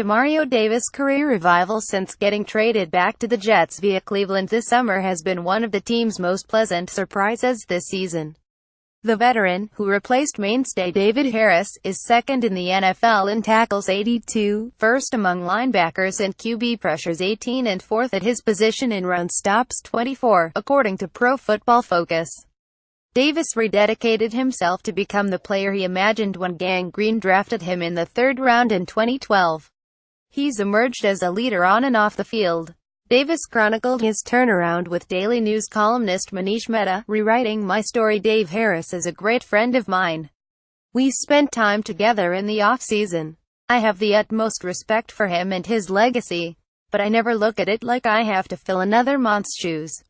Demario Davis' career revival since getting traded back to the Jets via Cleveland this summer has been one of the team's most pleasant surprises this season. The veteran, who replaced mainstay David Harris, is second in the NFL in tackles 82, first among linebackers and QB pressures 18 and fourth at his position in run stops 24, according to Pro Football Focus. Davis rededicated himself to become the player he imagined when Gang Green drafted him in the third round in 2012. He's emerged as a leader on and off the field. Davis chronicled his turnaround with Daily News columnist Manish Mehta, rewriting "My story. Dave Harris is a great friend of mine. We spent time together in the off-season. I have the utmost respect for him and his legacy, but I never look at it like I have to fill another month's shoes.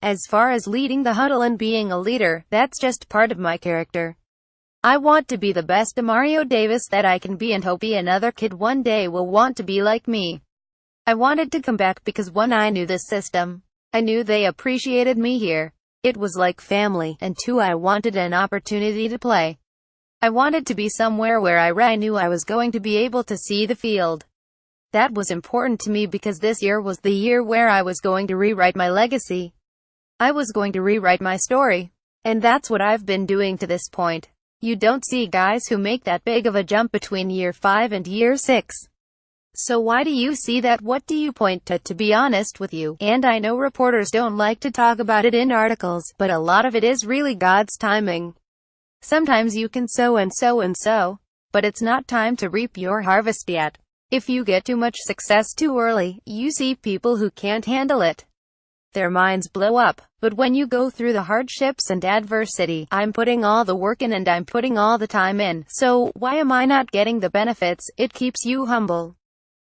As far as leading the huddle and being a leader, that's just part of my character. I want to be the best Demario Davis that I can be and hope another kid one day will want to be like me. I wanted to come back because one, I knew this system. I knew they appreciated me here. It was like family, and two, I wanted an opportunity to play. I wanted to be somewhere where I knew I was going to be able to see the field. That was important to me because this year was the year where I was going to rewrite my legacy. I was going to rewrite my story. And that's what I've been doing to this point. You don't see guys who make that big of a jump between year 5 and year 6. So why do you see that? What do you point to be honest with you? And I know reporters don't like to talk about it in articles, but a lot of it is really God's timing. Sometimes you can sow and sow and sow, but it's not time to reap your harvest yet. If you get too much success too early, you see people who can't handle it. Their minds blow up. But when you go through the hardships and adversity, I'm putting all the work in and I'm putting all the time in, so why am I not getting the benefits? It keeps you humble.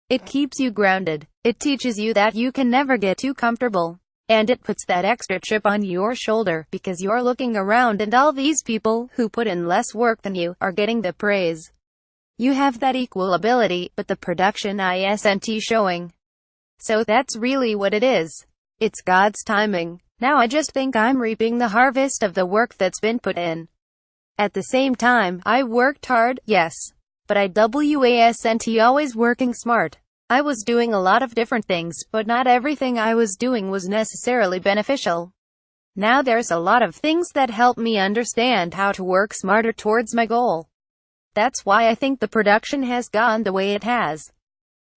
It keeps you grounded. It teaches you that you can never get too comfortable. And it puts that extra chip on your shoulder, because you're looking around and all these people, who put in less work than you, are getting the praise. You have that equal ability, but the production isn't showing. So that's really what it is. It's God's timing. Now I just think I'm reaping the harvest of the work that's been put in. At the same time, I worked hard, yes. But I wasn't always working smart. I was doing a lot of different things, but not everything I was doing was necessarily beneficial. Now there's a lot of things that help me understand how to work smarter towards my goal. That's why I think the production has gone the way it has.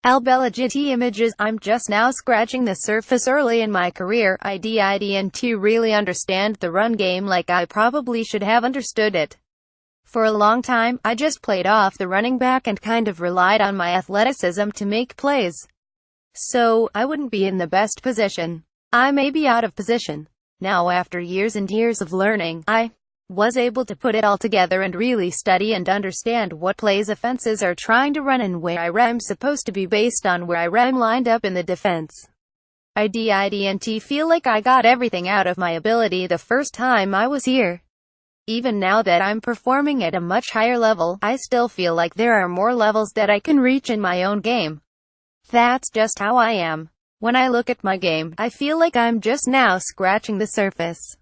Albelagit images. I'm just now scratching the surface. Early in my career, I didn't really understand the run game like I probably should have understood it. For a long time, I just played off the running back and kind of relied on my athleticism to make plays. So, I wouldn't be in the best position. I may be out of position. Now, after years and years of learning, I was able to put it all together and really study and understand what plays offenses are trying to run and where I'm supposed to be based on where I'm lined up in the defense. I didn't feel like I got everything out of my ability the first time I was here. Even now that I'm performing at a much higher level, I still feel like there are more levels that I can reach in my own game. That's just how I am. When I look at my game, I feel like I'm just now scratching the surface.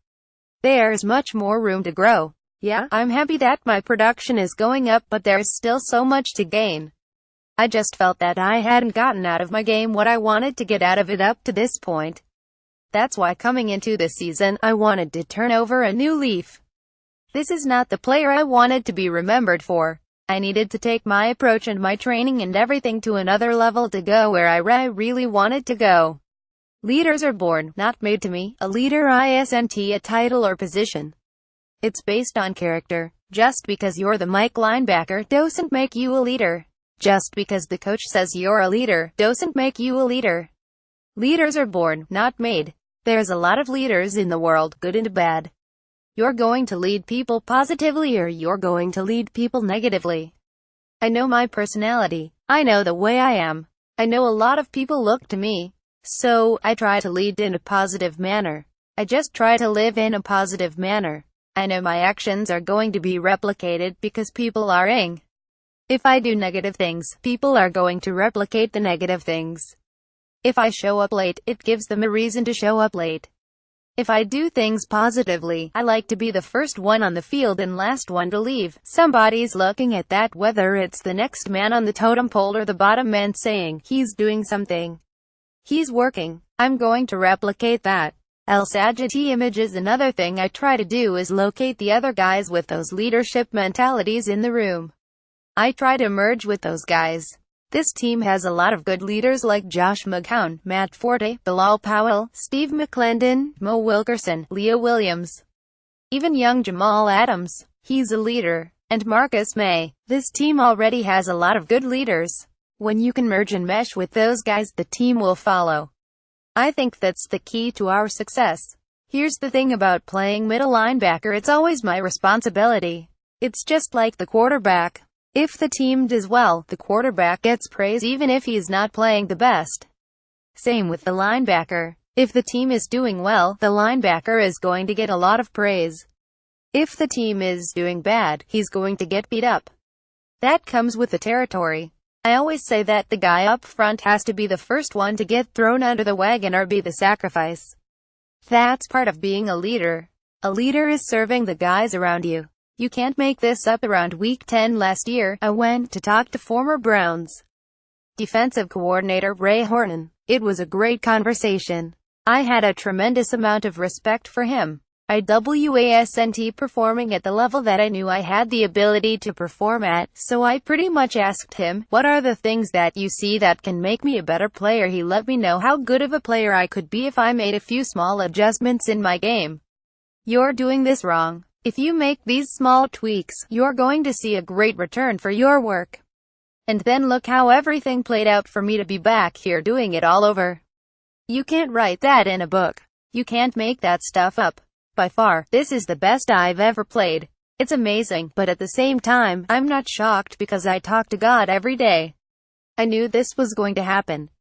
There's much more room to grow. Yeah, I'm happy that my production is going up, but there's still so much to gain. I just felt that I hadn't gotten out of my game what I wanted to get out of it up to this point. That's why coming into this season, I wanted to turn over a new leaf. This is not the player I wanted to be remembered for. I needed to take my approach and my training and everything to another level to go where I really wanted to go. Leaders are born, not made to me. A leader isn't a title or position. It's based on character. Just because you're the Mike linebacker doesn't make you a leader. Just because the coach says you're a leader doesn't make you a leader. Leaders are born, not made. There's a lot of leaders in the world, good and bad. You're going to lead people positively or you're going to lead people negatively. I know my personality. I know the way I am. I know a lot of people look to me. So, I try to lead in a positive manner. I just try to live in a positive manner. I know my actions are going to be replicated because people are ing. If I do negative things, people are going to replicate the negative things. If I show up late, it gives them a reason to show up late. If I do things positively, I like to be the first one on the field and last one to leave. Somebody's looking at that, whether it's the next man on the totem pole or the bottom man, saying, he's doing something. He's working. I'm going to replicate that. El Sagiti image is another thing I try to do, is locate the other guys with those leadership mentalities in the room. I try to merge with those guys. This team has a lot of good leaders like Josh McCown, Matt Forte, Bilal Powell, Steve McClendon, Mo Wilkerson, Leo Williams. Even young Jamal Adams. He's a leader. And Marcus May. This team already has a lot of good leaders. When you can merge and mesh with those guys, the team will follow. I think that's the key to our success. Here's the thing about playing middle linebacker, it's always my responsibility. It's just like the quarterback. If the team does well, the quarterback gets praise even if he's not playing the best. Same with the linebacker. If the team is doing well, the linebacker is going to get a lot of praise. If the team is doing bad, he's going to get beat up. That comes with the territory. I always say that the guy up front has to be the first one to get thrown under the wagon or be the sacrifice. That's part of being a leader. A leader is serving the guys around you. You can't make this up. Around week 10 last year, I went to talk to former Browns defensive coordinator Ray Horton. It was a great conversation. I had a tremendous amount of respect for him. I wasn't performing at the level that I knew I had the ability to perform at, so I pretty much asked him, what are the things that you see that can make me a better player? He let me know how good of a player I could be if I made a few small adjustments in my game. You're doing this wrong. If you make these small tweaks, you're going to see a great return for your work. And then look how everything played out for me to be back here doing it all over. You can't write that in a book. You can't make that stuff up. By far, this is the best I've ever played. It's amazing, but at the same time, I'm not shocked because I talk to God every day. I knew this was going to happen.